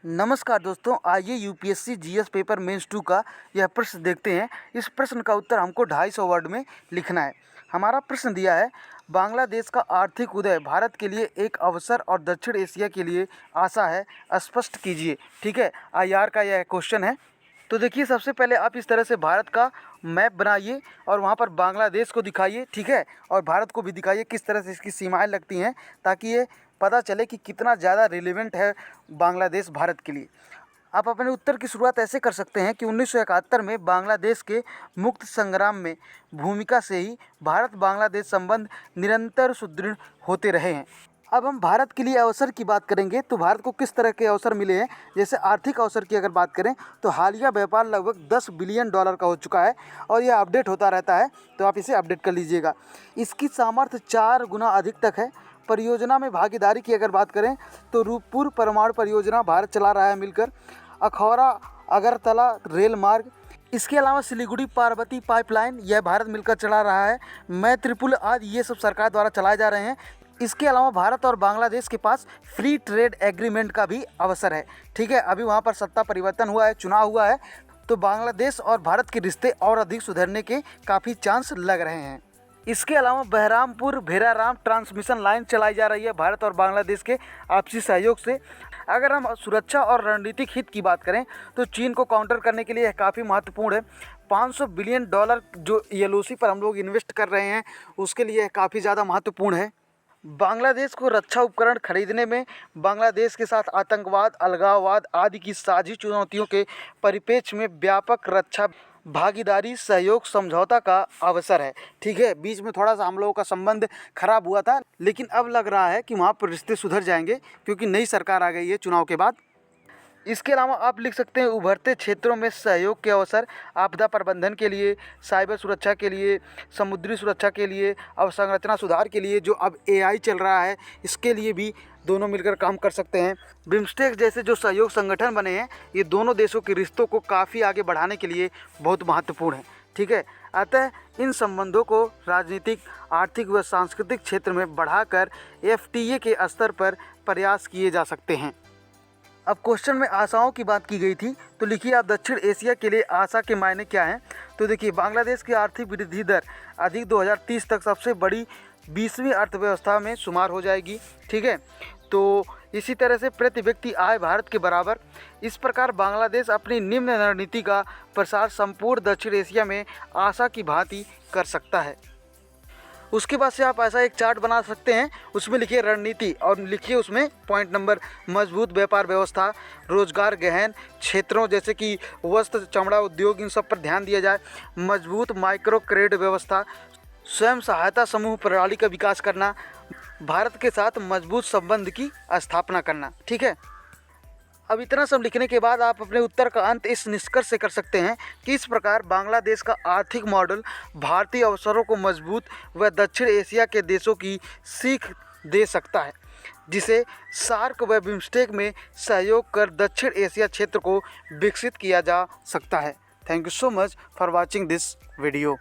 नमस्कार दोस्तों, आइए यूपीएससी जीएस पेपर मेंस 2 का यह प्रश्न देखते हैं। इस प्रश्न का उत्तर हमको 250 वर्ड में लिखना है। हमारा प्रश्न दिया है, बांग्लादेश का आर्थिक उदय भारत के लिए एक अवसर और दक्षिण एशिया के लिए आशा है, स्पष्ट कीजिए। ठीक है, आईआर का यह क्वेश्चन है। तो देखिए, सबसे पहले आप इस तरह से भारत का मैप बनाइए और वहाँ पर बांग्लादेश को दिखाइए। ठीक है, और भारत को भी दिखाइए किस तरह से इसकी सीमाएं लगती हैं, ताकि ये पता चले कि कितना ज़्यादा रिलेवेंट है बांग्लादेश भारत के लिए। आप अपने उत्तर की शुरुआत ऐसे कर सकते हैं कि 1971 में बांग्लादेश के मुक्त संग्राम में भूमिका से ही भारत बांग्लादेश संबंध निरंतर सुदृढ़ होते रहे हैं। अब हम भारत के लिए अवसर की बात करेंगे तो भारत को किस तरह के अवसर मिले हैं। जैसे आर्थिक अवसर की अगर बात करें तो हालिया व्यापार लगभग $10 बिलियन का हो चुका है और यह अपडेट होता रहता है, तो आप इसे अपडेट कर लीजिएगा। इसकी सामर्थ्य 4 गुना अधिक तक है। परियोजना में भागीदारी की अगर बात करें तो रूपपुर परमाणु परियोजना भारत चला रहा है मिलकर, अखौरा अगरतला रेल मार्ग, इसके अलावा सिलीगुड़ी पार्वती पाइपलाइन यह भारत मिलकर चला रहा है। मैत्रीपुल आदि ये सब सरकार द्वारा चलाए जा रहे हैं। इसके अलावा भारत और बांग्लादेश के पास फ्री ट्रेड एग्रीमेंट का भी अवसर है। ठीक है, अभी वहाँ पर सत्ता परिवर्तन हुआ है, चुनाव हुआ है, तो बांग्लादेश और भारत के रिश्ते और अधिक सुधरने के काफ़ी चांस लग रहे हैं। इसके अलावा बहरामपुर भेराराम ट्रांसमिशन लाइन चलाई जा रही है भारत और बांग्लादेश के आपसी सहयोग से। अगर हम सुरक्षा और रणनीतिक हित की बात करें तो चीन को काउंटर करने के लिए यह काफ़ी महत्वपूर्ण है। $500 बिलियन जो एलओसी पर हम लोग इन्वेस्ट कर रहे हैं उसके लिए काफ़ी ज़्यादा महत्वपूर्ण है। बांग्लादेश को रक्षा उपकरण खरीदने में बांग्लादेश के साथ आतंकवाद, अलगाववाद आदि की साझी चुनौतियों के परिप्रेक्ष्य में व्यापक रक्षा भागीदारी सहयोग समझौता का अवसर है। ठीक है, बीच में थोड़ा सा हम लोगों का संबंध खराब हुआ था, लेकिन अब लग रहा है कि वहाँ पर रिश्ते सुधर जाएंगे क्योंकि नई सरकार आ गई है चुनाव के बाद। इसके अलावा आप लिख सकते हैं उभरते क्षेत्रों में सहयोग के अवसर, आपदा प्रबंधन के लिए, साइबर सुरक्षा के लिए, समुद्री सुरक्षा के लिए, अवसंरचना सुधार के लिए, जो अब एआई चल रहा है इसके लिए भी दोनों मिलकर काम कर सकते हैं। बिम्स्टेक जैसे जो सहयोग संगठन बने हैं ये दोनों देशों के रिश्तों को काफ़ी आगे बढ़ाने के लिए बहुत महत्वपूर्ण है। ठीक है, अतः इन संबंधों को राजनीतिक, आर्थिक व सांस्कृतिक क्षेत्र में बढ़ाकर एफटीए के स्तर पर प्रयास किए जा सकते हैं। अब क्वेश्चन में आशाओं की बात की गई थी, तो लिखिए आप दक्षिण एशिया के लिए आशा के मायने क्या हैं। तो देखिए, बांग्लादेश की आर्थिक वृद्धि दर अधिक 2030 तक सबसे बड़ी 20वीं अर्थव्यवस्था में शुमार हो जाएगी। ठीक है, तो इसी तरह से प्रति व्यक्ति आय भारत के बराबर। इस प्रकार बांग्लादेश अपनी निम्न रणनीति का प्रसार संपूर्ण दक्षिण एशिया में आशा की भांति कर सकता है। उसके बाद से आप ऐसा एक चार्ट बना सकते हैं, उसमें लिखिए रणनीति और लिखिए उसमें पॉइंट नंबर मजबूत व्यापार व्यवस्था, रोजगार गहन क्षेत्रों जैसे कि वस्त्र, चमड़ा उद्योग, इन सब पर ध्यान दिया जाए। मजबूत माइक्रो क्रेडिट व्यवस्था, स्वयं सहायता समूह प्रणाली का विकास करना, भारत के साथ मजबूत संबंध की स्थापना करना। ठीक है, अब इतना सब लिखने के बाद आप अपने उत्तर का अंत इस निष्कर्ष से कर सकते हैं कि इस प्रकार बांग्लादेश का आर्थिक मॉडल भारतीय अवसरों को मजबूत व दक्षिण एशिया के देशों की सीख दे सकता है, जिसे सार्क व बिम्स्टेक में सहयोग कर दक्षिण एशिया क्षेत्र को विकसित किया जा सकता है। Thank you so much for watching this video.